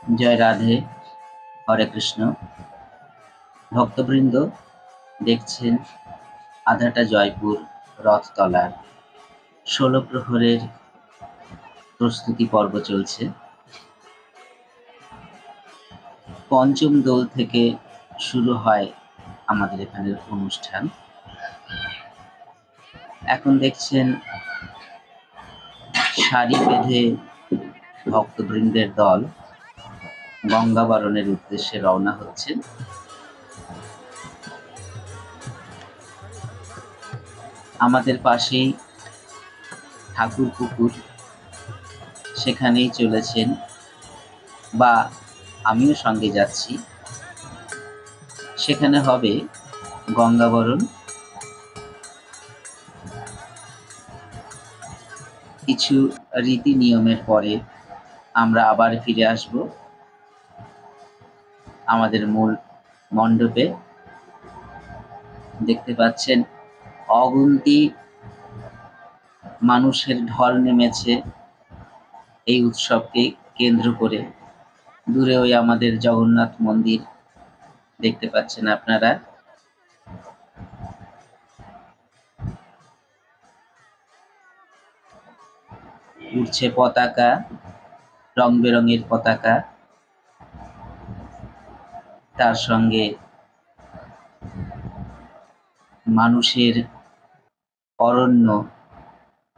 জয় রাধে, হরে কৃষ্ণ। ভক্তবৃন্দ দেখছেন আধাটা জয়পুর রথতলার ১৬ প্রহরের প্রস্তুতি পর্ব চলছে। পঞ্চম দোল থেকে শুরু হয় আমাদের এখানের অনুষ্ঠান। এখন দেখছেন সারি বেঁধে ভক্তবৃন্দের দল গঙ্গাবরণের উদ্দেশ্যে রওনা হচ্ছে। আমাদের পাশেই ঠাকুর পুকুর, সেখানেই চলেছেন, বা আমিও সঙ্গে যাচ্ছি। সেখানে হবে গঙ্গাবরণ। কিছু রীতি নিয়মের পরে আমরা আবার ফিরে আসব আমাদের মূল মণ্ডপে। দেখতে পাচ্ছেন অগুন্তি মানুষের ঢল নেমেছে এই উৎসবকে কেন্দ্র করে। দূরে ওই আমাদের জগন্নাথ মন্দির দেখতে পাচ্ছেন আপনারা। উড়ছে পতাকা, রং বেরঙের পতাকা, তার সঙ্গে মানুষের অরণ্য।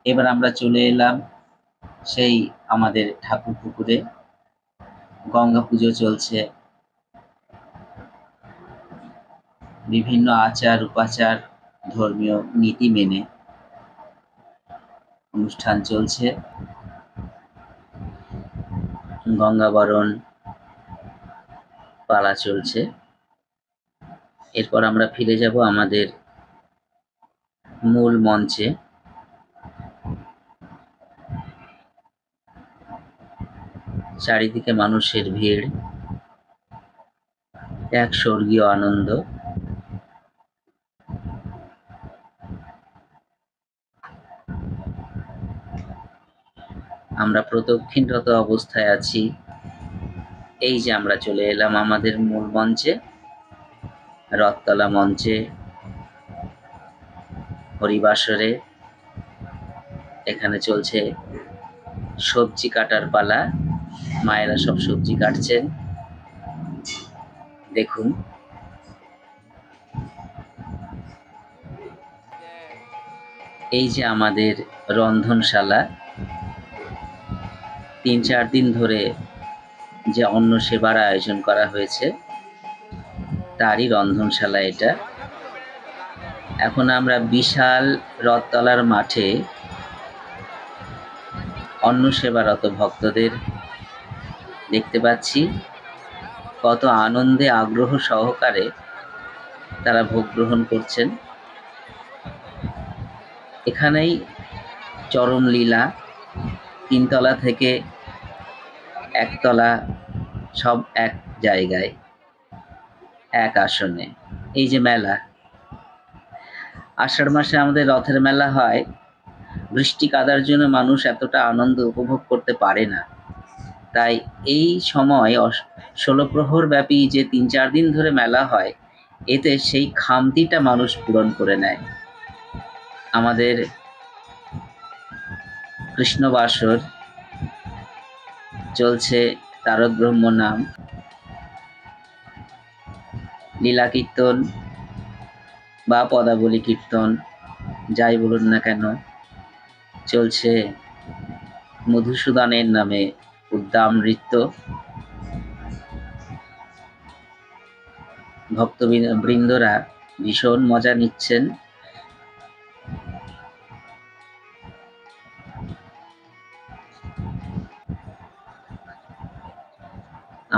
এবার আমরা চলে এলাম সেই আমাদের ঠাকুর পুকুরে। গঙ্গা পুজো চলছে, বিভিন্ন আচার উপাচার ধর্মীয় নীতি মেনে অনুষ্ঠান চলছে। গঙ্গাবরণ পালা চলছে। এরপর আমরা ফিরে যাব আমাদের মূল মঞ্চে। চারিদিকে মানুষের ভিড়, এক স্বর্গীয় আনন্দ। আমরা প্রদক্ষিণরত অবস্থায় আছি। এই যে আমরা চলে এলাম আমাদের মূল মঞ্চে, রথতলা মঞ্চে, হরিবাসরে। এখানে চলছে সবজি কাটার পালা। মায়েরা সব সবজি কাটছেন, দেখুন। এই যে আমাদের রন্ধনশালা, ৩-৪ দিন ধরে যে অন্ন সেবার আয়োজন করা হয়েছে তারই রন্ধনশালা এটা। এখন আমরা বিশাল রথতলার মাঠে অন্ন সেবারত ভক্তদের দেখতে পাচ্ছি। কত আনন্দে আগ্রহ সহকারে তারা ভোগ গ্রহণ করছেন। এখানেই চরম লীলা। ৩ তলা থেকে একতলা সব এক জায়গায়, এক আসনে। এই যে মেলা, আষাঢ় মাসে আমাদের রথের মেলা হয়। বৃষ্টি কাদার জন্য মানুষ এতটা আনন্দ উপভোগ করতে পারে না। তাই এই সময় ১৬ প্রহর ব্যাপী যে ৩-৪ দিন ধরে মেলা হয়, এতে সেই খামতিটা মানুষ পূরণ করে নেয়। আমাদের কৃষ্ণবাসর চলছে, তারক ব্রহ্ম নাম, লীলা কীর্তন বা পদাবলী কীর্তন, যাই বলুন না কেন, চলছে মধুসূদনের নামে উদ্দাম নৃত্য। ভক্তবৃন্দরা ভীষণ মজা নিচ্ছেন।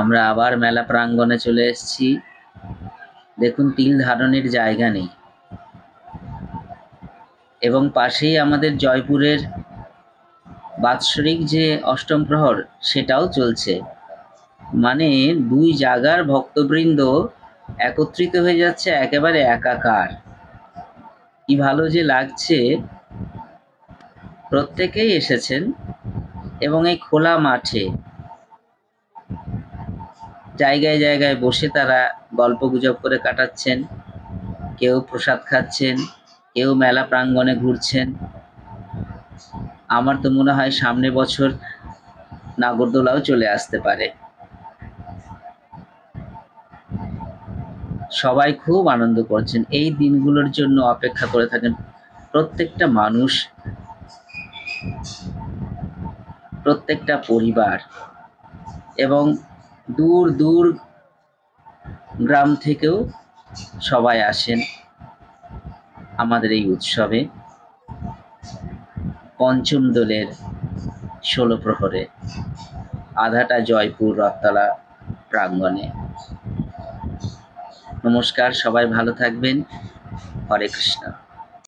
আমরা আবার মেলা প্রাঙ্গণে চলে এসেছি। দেখুন, তিল ধারণের জায়গা নেই। এবং পাশেই আমাদের জয়পুরের বাৎসরিক যে অষ্টম প্রহর, সেটাও চলছে। মানে ২ জায়গার ভক্তবৃন্দ একত্রিত হয়ে যাচ্ছে, একেবারে একাকার। কি ভালো যে লাগছে। প্রত্যেকেই এসেছেন এবং এই খোলা মাঠে জায়গায় জায়গায় বসে তারা গল্পগুজব করে কাটাচ্ছেন, কেউ প্রসাদ খাচ্ছেন, কেউ মেলা প্রাঙ্গণে ঘুরছেন। আমার তো মনে হয় সামনের বছর নাগরদোলাও চলে আসতে পারে। সবাই খুব আনন্দ করছেন, এই দিনগুলোর জন্য অপেক্ষা করে থাকেন প্রত্যেকটা মানুষ, প্রত্যেকটা পরিবার, এবং দূর দূর গ্রাম থেকেও সবাই আসেন আমাদের এই উৎসবে। পঞ্চম দোলের ১৬ প্রহরে আধাটা জয়পুর রথতলা প্রাঙ্গণে। নমস্কার, সবাই ভালো থাকবেন। হরে কৃষ্ণ।